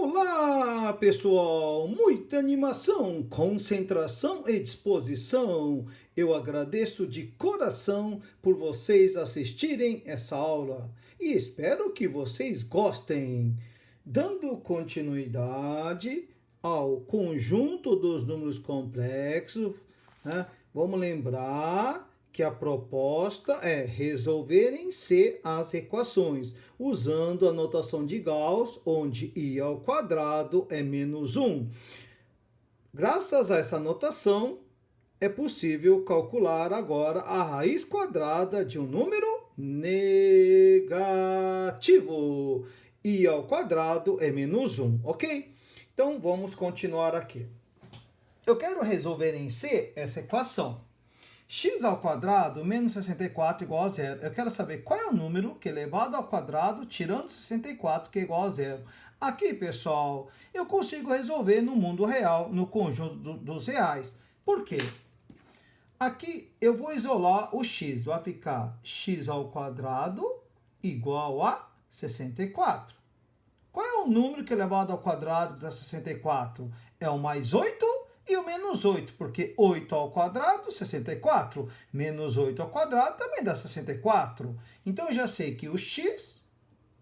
Olá, pessoal! Muita animação, concentração e disposição. Eu agradeço de coração por vocês assistirem essa aula e espero que vocês gostem. Dando continuidade ao conjunto dos números complexos, né? Vamos lembrar que a proposta é resolver em C as equações, usando a notação de Gauss, onde I ao quadrado é menos 1. Graças a essa notação, é possível calcular agora a raiz quadrada de um número negativo. I ao quadrado é menos 1, ok? Então, vamos continuar aqui. Eu quero resolver em C essa equação. X ao quadrado menos 64 igual a zero. Eu quero saber qual é o número que elevado ao quadrado tirando 64 que é igual a zero. Aqui, pessoal, eu consigo resolver no mundo real, no conjunto dos reais. Por quê? Aqui eu vou isolar o x. Vai ficar x ao quadrado igual a 64. Qual é o número que elevado ao quadrado dá 64? É o mais 8 e o menos 8, porque 8 ao quadrado, 64, menos 8 ao quadrado também dá 64. Então, eu já sei que o x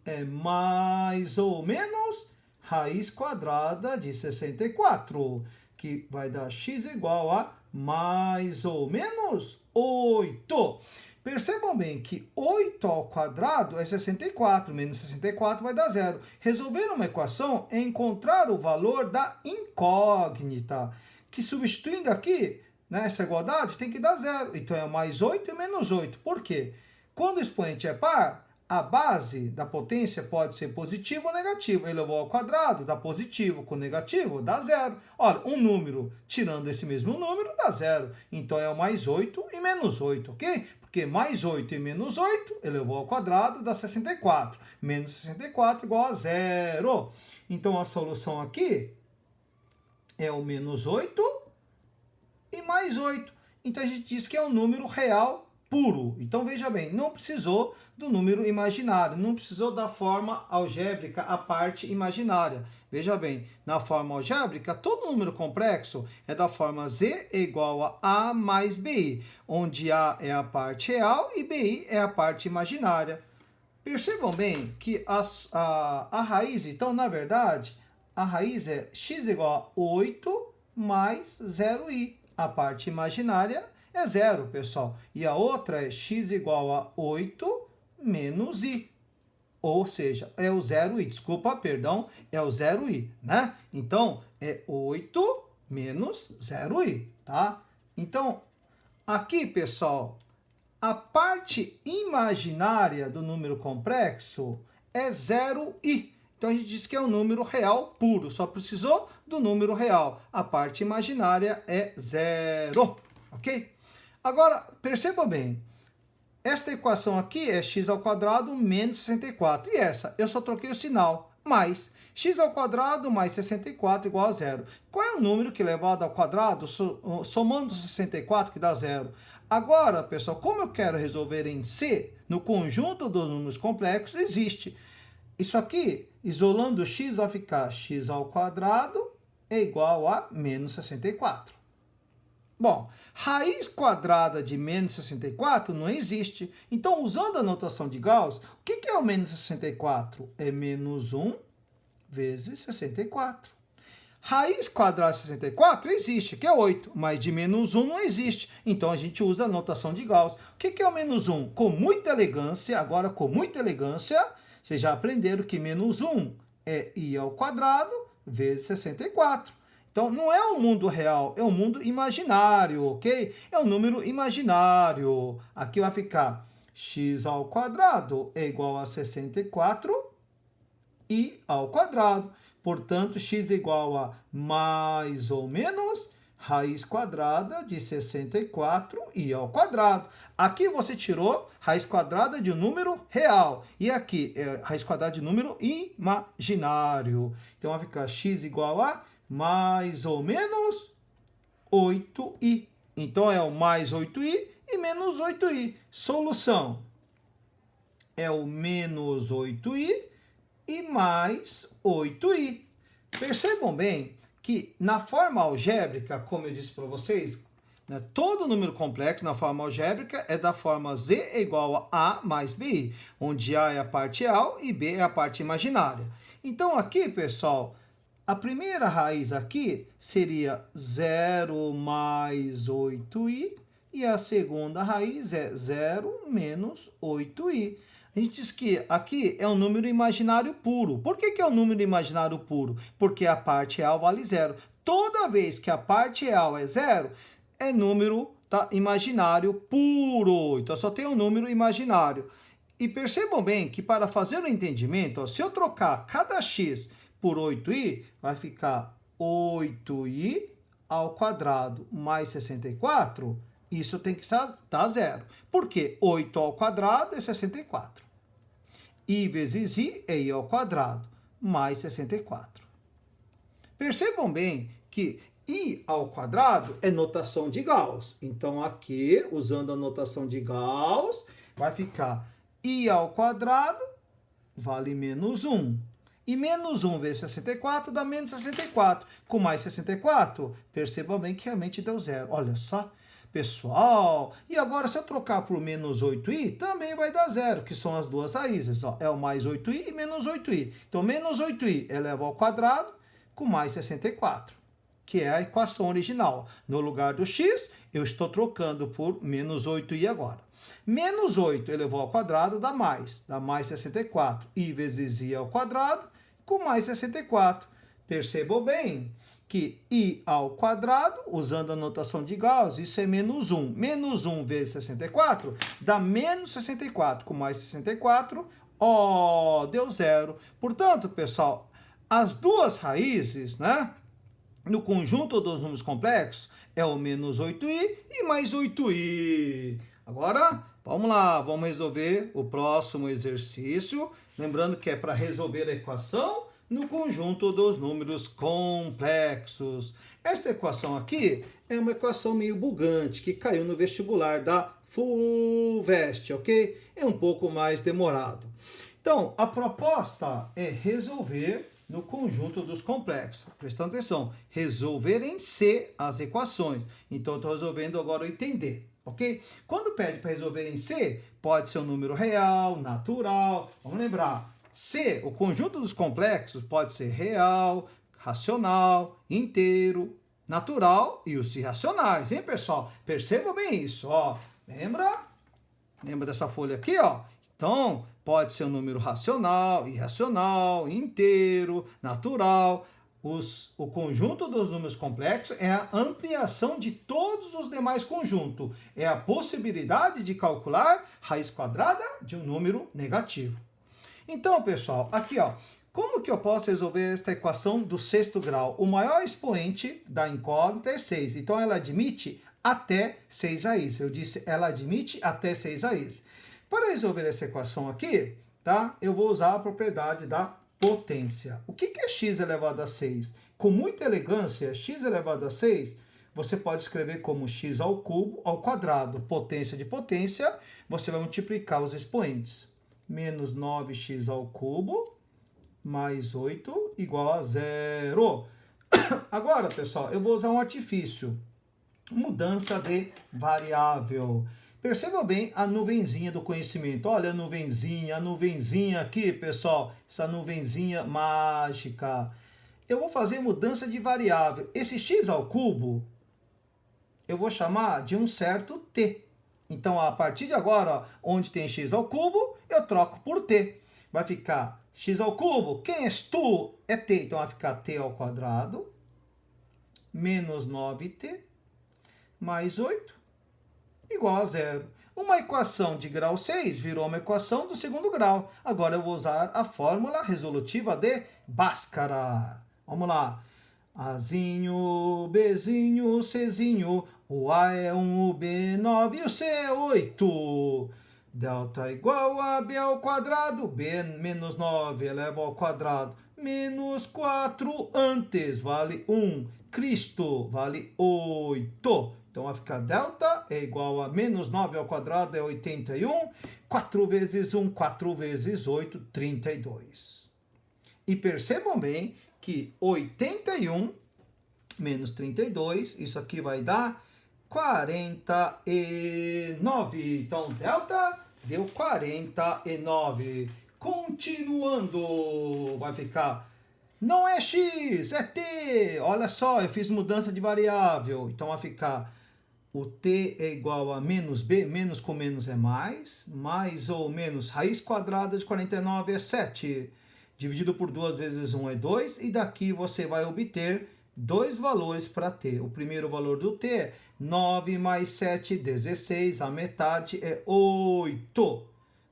é mais ou menos raiz quadrada de 64, que vai dar x igual a mais ou menos 8. Percebam bem que 8 ao quadrado é 64, menos 64 vai dar zero. Resolver uma equação é encontrar o valor da incógnita, que substituindo aqui, né, essa igualdade, tem que dar zero. Então, é mais 8 e menos 8. Por quê? Quando o expoente é par, a base da potência pode ser positiva ou negativa. Elevou ao quadrado, dá positivo com negativo, dá zero. Olha, um número tirando esse mesmo número dá zero. Então, é o mais 8 e menos 8, ok? Porque mais 8 e menos 8, elevou ao quadrado, dá 64. Menos 64 igual a zero. Então, a solução aqui é o menos 8 e mais 8. Então, a gente diz que é um número real puro. Então, veja bem, não precisou do número imaginário, não precisou da forma algébrica, a parte imaginária. Veja bem, na forma algébrica, todo número complexo é da forma z é igual a mais bi, onde a é a parte real e bi é a parte imaginária. Percebam bem que a raiz, então, na verdade, a raiz é x igual a 8 mais 0i. A parte imaginária é zero, pessoal. E a outra é x igual a 8 menos i. Ou seja, é o 0i. Desculpa, perdão, é o 0i, né? Então, é 8 menos 0i, tá? Então, aqui, pessoal, a parte imaginária do número complexo é 0i. Então, a gente diz que é um número real puro, só precisou do número real. A parte imaginária é zero, ok? Agora, perceba bem, esta equação aqui é x ao quadrado menos 64. E essa, eu só troquei o sinal, mais x ao quadrado mais 64 igual a zero. Qual é o número que elevado ao quadrado, somando 64, que dá zero? Agora, pessoal, como eu quero resolver em C, no conjunto dos números complexos, existe. Isso aqui, isolando o x, vai ficar x ao quadrado é igual a menos 64. Bom, raiz quadrada de menos 64 não existe. Então, usando a notação de Gauss, o que é o menos 64? É menos 1 vezes 64. Raiz quadrada de 64 existe, que é 8, mas de menos 1 não existe. Então, a gente usa a notação de Gauss. O que é o menos 1? Com muita elegância, agora com muita elegância, vocês já aprenderam que menos 1 é i ao quadrado vezes 64. Então, não é o mundo real, é o mundo imaginário, ok? É um número imaginário. Aqui vai ficar x ao quadrado é igual a 64 i ao quadrado. Portanto, x é igual a mais ou menos raiz quadrada de 64i ao quadrado. Aqui você tirou raiz quadrada de um número real. E aqui é raiz quadrada de número imaginário. Então, vai ficar x igual a mais ou menos 8i. Então, é o mais 8i e menos 8i. Solução é o menos 8i e mais 8i. Percebam bem que na forma algébrica, como eu disse para vocês, né, todo número complexo na forma algébrica é da forma z é igual a mais bi, onde a é a parte real e b é a parte imaginária. Então aqui, pessoal, a primeira raiz aqui seria 0 mais 8i, e a segunda raiz é 0 menos 8i. A gente diz que aqui é um número imaginário puro. Por que é um número imaginário puro? Porque a parte real vale zero. Toda vez que a parte real é zero, é número imaginário puro. Então só tem um número imaginário. E percebam bem que para fazer o entendimento, ó, se eu trocar cada x por 8i, vai ficar 8i ao quadrado mais 64. Isso tem que dar zero. Por quê? 8 ao quadrado é 64. I vezes i é i ao quadrado, mais 64. Percebam bem que i ao quadrado é notação de Gauss. Então, aqui, usando a notação de Gauss, vai ficar i ao quadrado vale menos 1. E menos 1 vezes 64 dá menos 64. Com mais 64, percebam bem que realmente deu zero. Olha só. Pessoal, e agora se eu trocar por menos 8i, também vai dar zero, que são as duas raízes. Ó, é o mais 8i e menos 8i. Então, menos 8i eleva ao quadrado com mais 64, que é a equação original. No lugar do x, eu estou trocando por menos 8i agora. Menos 8 elevado ao quadrado dá mais 64. I vezes i ao quadrado com mais 64. Percebam bem que i ao quadrado, usando a notação de Gauss, isso é menos 1. Menos 1 vezes 64 dá menos 64. Com mais 64, ó, deu zero. Portanto, pessoal, as duas raízes, né, no conjunto dos números complexos, é o menos 8i e mais 8i. Agora, vamos lá, vamos resolver o próximo exercício. Lembrando que é para resolver a equação no conjunto dos números complexos. Esta equação aqui é uma equação meio bugante, que caiu no vestibular da FUVEST, ok? É um pouco mais demorado. Então, a proposta é resolver no conjunto dos complexos. Prestando atenção, resolver em C as equações. Então, estou resolvendo agora o entender, ok? Quando pede para resolver em C, pode ser um número real, natural. Vamos lembrar, C, o conjunto dos complexos, pode ser real, racional, inteiro, natural e os irracionais, hein, pessoal? Perceba bem isso, ó. Lembra? Lembra dessa folha aqui, ó? Então, pode ser um número racional, irracional, inteiro, natural. O conjunto dos números complexos é a ampliação de todos os demais conjuntos. É a possibilidade de calcular raiz quadrada de um número negativo. Então, pessoal, aqui, ó, como que eu posso resolver esta equação do sexto grau? O maior expoente da incógnita é 6. Então, ela admite até 6 raízes. Eu disse, ela admite até 6 raízes. Para resolver essa equação aqui, tá? Eu vou usar a propriedade da potência. O que é x elevado a 6? Com muita elegância, x elevado a 6, você pode escrever como x ao cubo ao quadrado. Potência de potência, você vai multiplicar os expoentes. Menos 9x ao cubo mais 8 igual a 0. Agora, pessoal, eu vou usar um artifício. Mudança de variável. Perceba bem a nuvenzinha do conhecimento. Olha a nuvenzinha aqui, pessoal. Essa nuvenzinha mágica. Eu vou fazer mudança de variável. Esse x ao cubo, eu vou chamar de um certo t. Então, a partir de agora, ó, onde tem x ao cubo, eu troco por t. Vai ficar x ao cubo. Quem és tu? É t. Então, vai ficar t ao quadrado menos 9t mais 8 igual a 0. Uma equação de grau 6 virou uma equação do segundo grau. Agora eu vou usar a fórmula resolutiva de Bhaskara. Vamos lá. Azinho, Bzinho, Czinho. O A é 1, o B é 9 e o C é 8. Delta igual a B ao quadrado. B é menos 9 eleva ao quadrado. Menos 4 antes vale 1. Cristo vale 8. Então, vai ficar delta é igual a menos 9 ao quadrado é 81. 4 vezes 1, 4 vezes 8, 32. E percebam bem que 81 menos 32, isso aqui vai dar 49. Então, delta deu 49. Continuando, vai ficar, não é x, é t. Olha só, eu fiz mudança de variável. Então, vai ficar, o t é igual a menos b, menos com menos é mais ou menos, raiz quadrada de 49 é 7. Dividido por 2 vezes 1 é 2, e daqui você vai obter dois valores para t. O primeiro valor do t é 9 mais 7, 16, a metade é 8.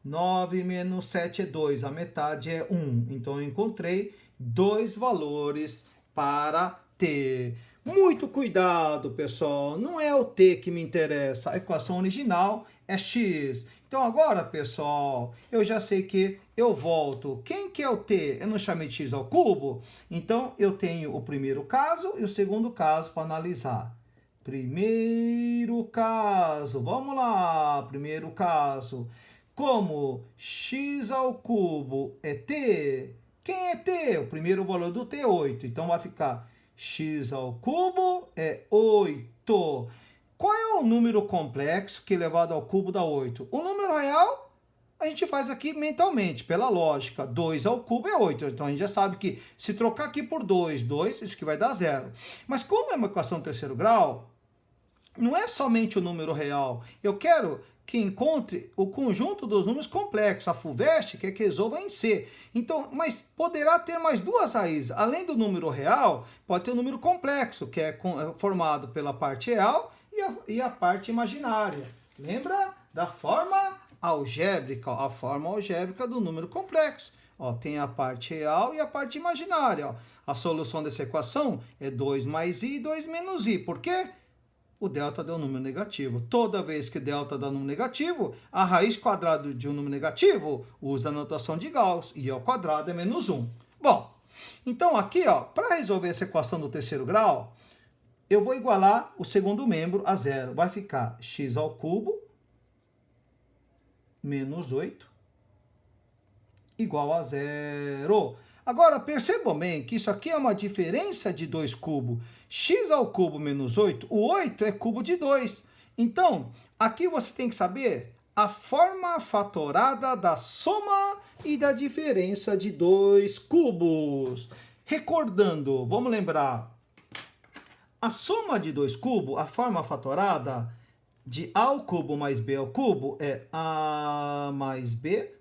9 menos 7 é 2, a metade é 1. Então, eu encontrei dois valores para t. Muito cuidado, pessoal, não é o t que me interessa, a equação original é x. Então, agora, pessoal, eu já sei que eu volto. Quem que é o t? Eu não chamei de x ao cubo? Então, eu tenho o primeiro caso e o segundo caso para analisar. Primeiro caso, vamos lá, primeiro caso. Como x ao cubo é t, quem é t? O primeiro valor do t é 8, então vai ficar x ao cubo é 8. Qual é o número complexo que elevado ao cubo dá 8? O número real a gente faz aqui mentalmente, pela lógica. 2 ao cubo é 8. Então, a gente já sabe que se trocar aqui por 2, isso que vai dar 0. Mas como é uma equação de terceiro grau, não é somente o número real. Eu quero que encontre o conjunto dos números complexos. A FUVEST quer que resolva em C. Então, mas poderá ter mais duas raízes. Além do número real, pode ter um número complexo, que é formado pela parte real e a parte imaginária. Lembra da forma algébrica? A forma algébrica do número complexo. Ó, tem a parte real e a parte imaginária. Ó. A solução dessa equação é 2 mais i e 2 menos i. Por quê? O delta dá um número negativo. Toda vez que delta dá um número negativo, a raiz quadrada de um número negativo usa a notação de Gauss. I ao quadrado é menos 1. Bom, então aqui, para resolver essa equação do terceiro grau, eu vou igualar o segundo membro a zero. Vai ficar x ao cubo menos 8 igual a zero. Agora, percebam bem que isso aqui é uma diferença de 2 cubos. X ao cubo menos 8, o 8 é cubo de 2. Então, aqui você tem que saber a forma fatorada da soma e da diferença de 2 cubos. Recordando, vamos lembrar, a soma de 2 cubos, a forma fatorada de a ao cubo mais b ao cubo é a mais b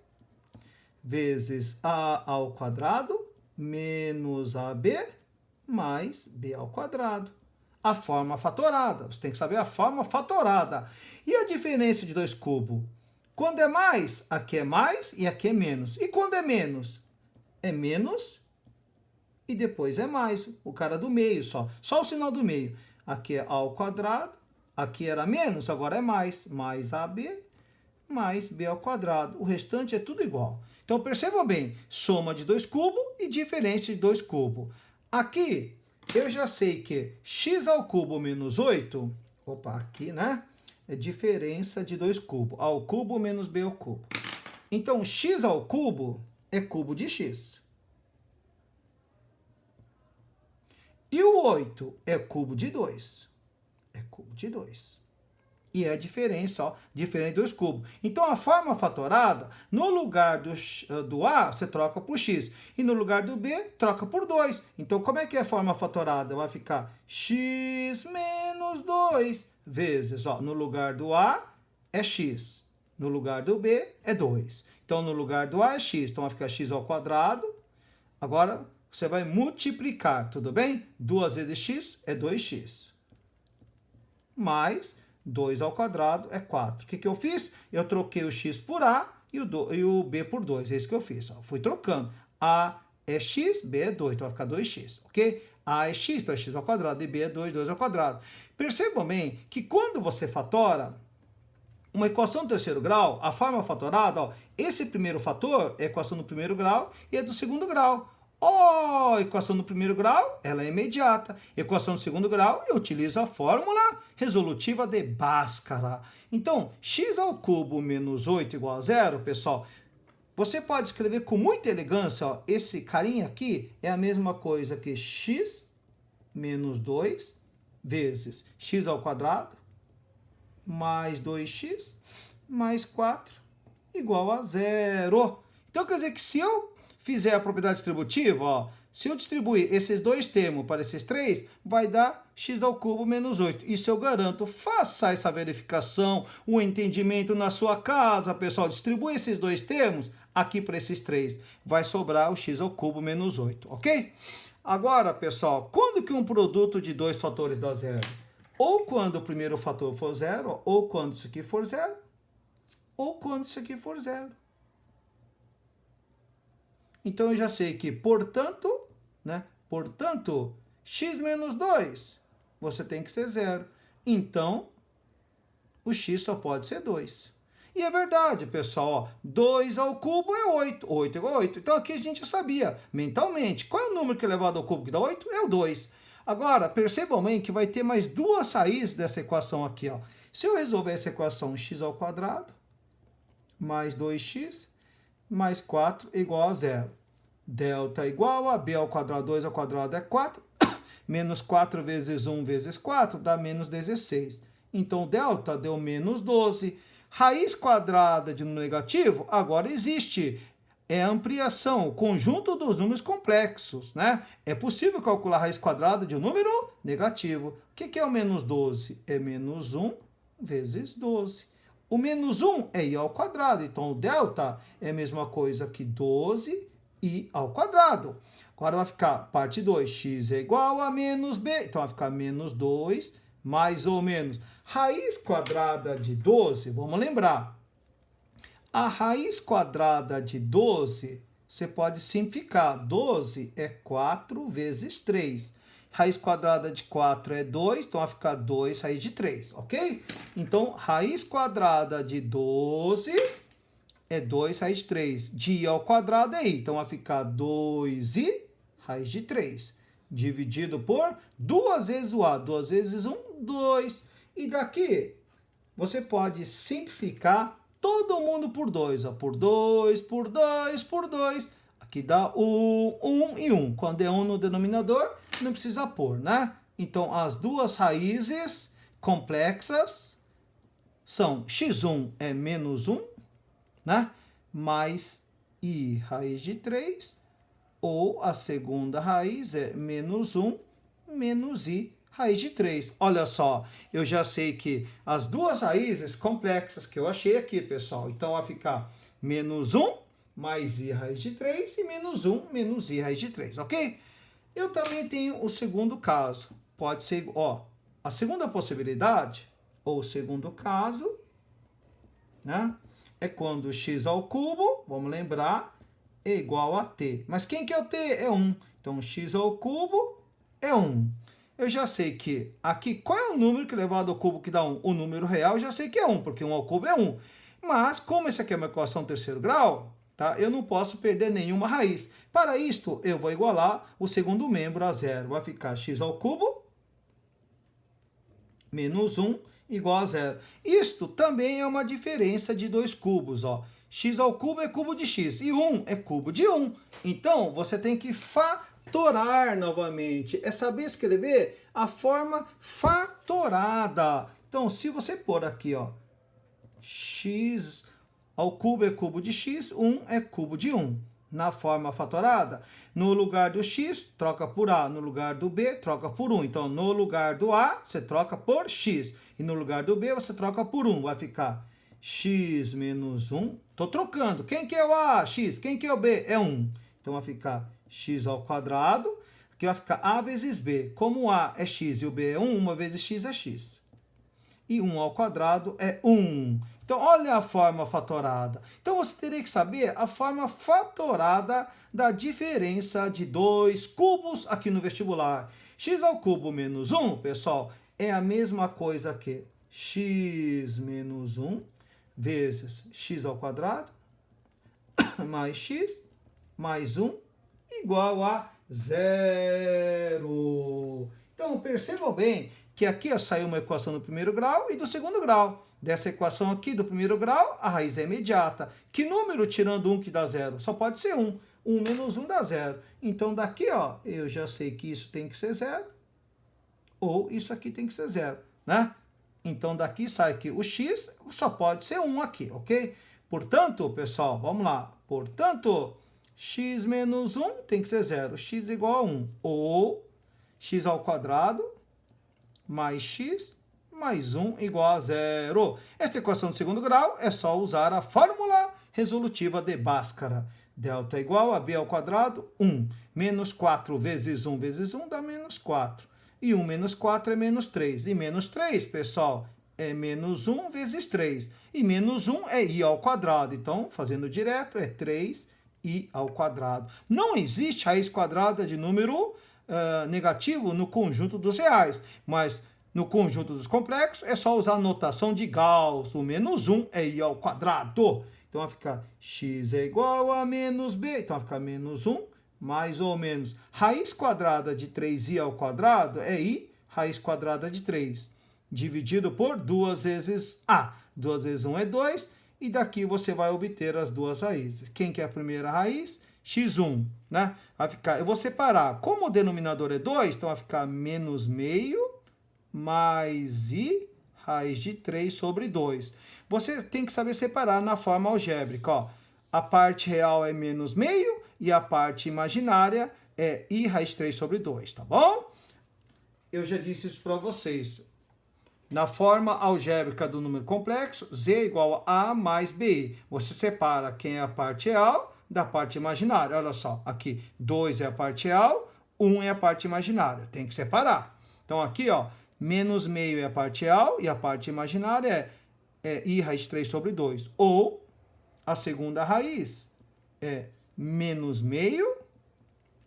vezes a ao quadrado menos ab mais b ao quadrado. A forma fatorada. Você tem que saber a forma fatorada. E a diferença de 2 cubos? Quando é mais, aqui é mais e aqui é menos. E quando é menos? É menos e depois é mais. O cara do meio só. Só o sinal do meio. Aqui é a ao quadrado. Aqui era menos, agora é mais. Mais ab mais b ao quadrado. O restante é tudo igual. Então, perceba bem, soma de 2 cubos e diferença de 2 cubos. Aqui, eu já sei que x ao cubo menos 8, aqui, né? É diferença de 2 cubos. A ao cubo menos b ao cubo. Então, x ao cubo é cubo de x. E o 8 é cubo de 2. É cubo de 2. E é a diferença, diferente de 2 cubos. Então, a forma fatorada, no lugar do A, você troca por x. E no lugar do B, troca por 2. Então, como é que é a forma fatorada? Vai ficar x menos 2 vezes, no lugar do A é x. No lugar do B é 2. Então, no lugar do A é x. Então, vai ficar x ao quadrado. Agora, você vai multiplicar, tudo bem? 2 vezes x é 2x. Mais 2 ao quadrado é 4. O que eu fiz? Eu troquei o x por a e o b por 2. É isso que eu fiz. Fui trocando. A é x, b é 2. Então vai ficar 2x, ok? A é x, então é x ao quadrado. E b é 2, 2 ao quadrado. Percebam bem que quando você fatora uma equação do terceiro grau, a forma fatorada, esse primeiro fator é a equação do primeiro grau e é do segundo grau. Equação do primeiro grau, ela é imediata. Equação do segundo grau, eu utilizo a fórmula resolutiva de Bhaskara. Então, x ao cubo menos 8 igual a zero, pessoal, Você pode escrever com muita elegância, ó, esse carinha aqui é a mesma coisa que x menos 2 vezes x ao quadrado mais 2x mais 4 igual a zero. Então, quer dizer que se eu fizer a propriedade distributiva, ó, se eu distribuir esses dois termos para esses três, vai dar x ao cubo menos 8. Isso eu garanto. Faça essa verificação, o entendimento na sua casa, pessoal. Distribui esses dois termos aqui para esses três. Vai sobrar o x ao cubo menos 8, ok? Agora, pessoal, quando que um produto de dois fatores dá zero? Ou quando o primeiro fator for zero, ou quando isso aqui for zero, ou quando isso aqui for zero. Então, eu já sei que, portanto, x menos 2, você tem que ser zero. Então, o x só pode ser 2. E é verdade, pessoal, ó, 2 ao cubo é 8. 8 igual a 8. Então, aqui a gente já sabia, mentalmente, qual é o número que é elevado ao cubo que dá 8? É o 2. Agora, percebam bem que vai ter mais duas raízes dessa equação aqui, ó. Se eu resolver essa equação, x ao quadrado mais 2x mais 4 igual a zero. Delta igual a b ao quadrado, 2 ao quadrado é 4, menos 4 vezes 1 vezes 4 dá menos 16. Então, delta deu menos 12. Raiz quadrada de número negativo agora existe. É a ampliação, o conjunto dos números complexos, né? É possível calcular a raiz quadrada de um número negativo. O que é o menos 12? É menos 1 vezes 12. O menos 1 é i ao quadrado, então o delta é a mesma coisa que 12 i ao quadrado. Agora vai ficar parte 2, x é igual a menos b, então vai ficar menos 2, mais ou menos. Raiz quadrada de 12, vamos lembrar. A raiz quadrada de 12, você pode simplificar. 12 é 4 vezes 3. Raiz quadrada de 4 é 2, então vai ficar 2 raiz de 3, ok? Então, raiz quadrada de 12 é 2 raiz de 3. De i ao quadrado é i, então vai ficar 2i raiz de 3. Dividido por 2 vezes o a. 2 vezes 1, 2. E daqui, você pode simplificar todo mundo por 2. Ó, por 2, por 2, por 2. Aqui dá 1 e 1. Quando é 1 no denominador, não precisa pôr, né? Então, as duas raízes complexas são x1 é menos 1, né? Mais i raiz de 3, ou a segunda raiz é menos 1 menos i raiz de 3. Olha só, eu já sei que as duas raízes complexas que eu achei aqui, pessoal, então vai ficar menos 1 mais i raiz de 3 e menos 1 menos i raiz de 3, ok? Eu também tenho o segundo caso. Pode ser, ó, a segunda possibilidade, ou o segundo caso, né? É quando x ao cubo, vamos lembrar, é igual a t. Mas quem que é o t? É 1. Então, x ao cubo é 1. Eu já sei que aqui, qual é o número que elevado ao cubo que dá 1? O número real, eu já sei que é 1, porque 1 ao cubo é 1. Mas, como essa aqui é uma equação terceiro grau, tá? Eu não posso perder nenhuma raiz. Para isto, eu vou igualar o segundo membro a zero. Vai ficar x ao cubo menos 1 igual a zero. Isto também é uma diferença de dois cubos, ó. X ao cubo é cubo de x e 1 é cubo de 1. Então, você tem que fatorar novamente. É saber escrever a forma fatorada. Então, se você pôr aqui, ó, x ao cubo é cubo de x, 1 é cubo de 1. Na forma fatorada, no lugar do x, troca por a. No lugar do b, troca por 1. Então, no lugar do a, você troca por x. E no lugar do b, você troca por 1. Vai ficar x menos 1. Estou trocando. Quem que é o a? X. Quem que é o b? É 1. Então, vai ficar x ao quadrado. Aqui vai ficar a vezes b. Como o a é x e o b é 1, 1 vezes x é x. E 1 ao quadrado é 1. Então, olha a forma fatorada. Então, você teria que saber a forma fatorada da diferença de dois cubos aqui no vestibular. X ao cubo menos 1, pessoal, é a mesma coisa que x menos 1 vezes x ao quadrado mais x mais 1 igual a zero. Então, percebam bem que aqui ó, saiu uma equação do primeiro grau e do segundo grau. Dessa equação aqui do primeiro grau, a raiz é imediata. Que número tirando 1 que dá zero? Só pode ser 1. 1 menos 1 dá zero. Então daqui, ó, eu já sei que isso tem que ser zero, ou isso aqui tem que ser zero, né? Então daqui sai que o x só pode ser 1 aqui, ok? Portanto, pessoal, vamos lá. Portanto, x menos 1 tem que ser zero. X igual a 1. Ou x ao quadrado mais x mais 1 igual a zero. Esta equação do segundo grau é só usar a fórmula resolutiva de Bhaskara. Delta igual a b ao quadrado, 1. Menos 4 vezes 1 dá menos 4. E 1 menos 4 é menos 3. E menos 3, pessoal, é menos 1 vezes 3. E menos 1 é i ao quadrado. Então, fazendo direto, é 3i ao quadrado. Não existe raiz quadrada de número negativo no conjunto dos reais. Mas no conjunto dos complexos é só usar a notação de Gauss. O menos 1 é i ao quadrado. Então vai ficar x é igual a menos b. Então vai ficar menos 1 mais ou menos. Raiz quadrada de 3i ao quadrado é i raiz quadrada de 3. Dividido por 2 vezes a. 2 vezes 1 é 2. E daqui você vai obter as duas raízes. Quem que é a primeira raiz? x1, né? Vai ficar, eu vou separar. Como o denominador é 2, então vai ficar menos meio mais i raiz de 3 sobre 2. Você tem que saber separar na forma algébrica. Ó. A parte real é menos meio e a parte imaginária é i raiz de 3 sobre 2, tá bom? Eu já disse isso para vocês. Na forma algébrica do número complexo, z igual a a mais bi. Você separa quem é a parte real da parte imaginária. Olha só, aqui 2 é a parte real, 1 é a parte imaginária. Tem que separar. Então aqui, ó, menos meio é a parte real e a parte imaginária é i raiz de 3 sobre 2. Ou a segunda raiz é menos meio.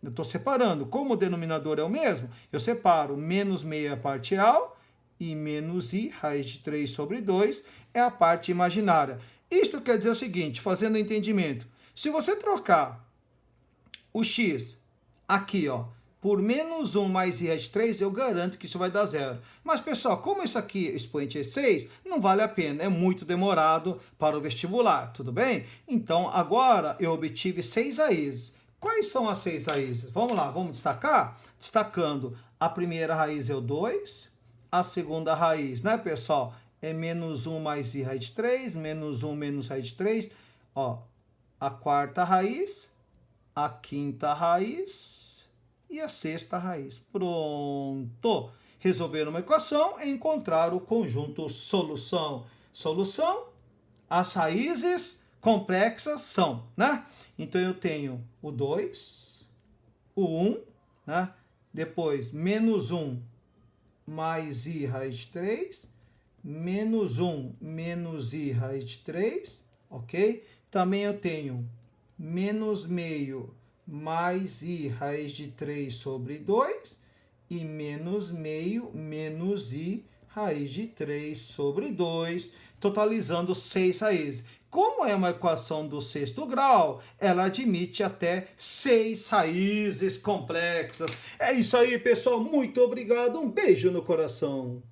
Eu estou separando. Como o denominador é o mesmo, eu separo menos meio é a parte real e menos i raiz de 3 sobre 2 é a parte imaginária. Isso quer dizer o seguinte, fazendo entendimento. Se você trocar o x aqui, ó, por menos 1 mais i raiz de 3, eu garanto que isso vai dar zero. Mas, pessoal, como isso aqui, expoente é 6, não vale a pena. É muito demorado para o vestibular, tudo bem? Então, agora eu obtive 6 raízes. Quais são as 6 raízes? Vamos lá, vamos destacar? Destacando, a primeira raiz é o 2, a segunda raiz, né, pessoal? É menos 1 mais i raiz de 3, menos 1 menos raiz de 3. Ó, a quarta raiz, a quinta raiz e a sexta raiz. Pronto! Resolver uma equação é encontrar o conjunto solução. Solução, as raízes complexas são, né? Então, eu tenho o 2, o 1, né? Depois, menos 1 mais i raiz de 3, menos 1 menos i raiz de 3, ok? Também eu tenho menos meio mais i raiz de 3 sobre 2 e menos meio menos i raiz de 3 sobre 2, totalizando 6 raízes. Como é uma equação do sexto grau, ela admite até 6 raízes complexas. É isso aí, pessoal. Muito obrigado. Um beijo no coração.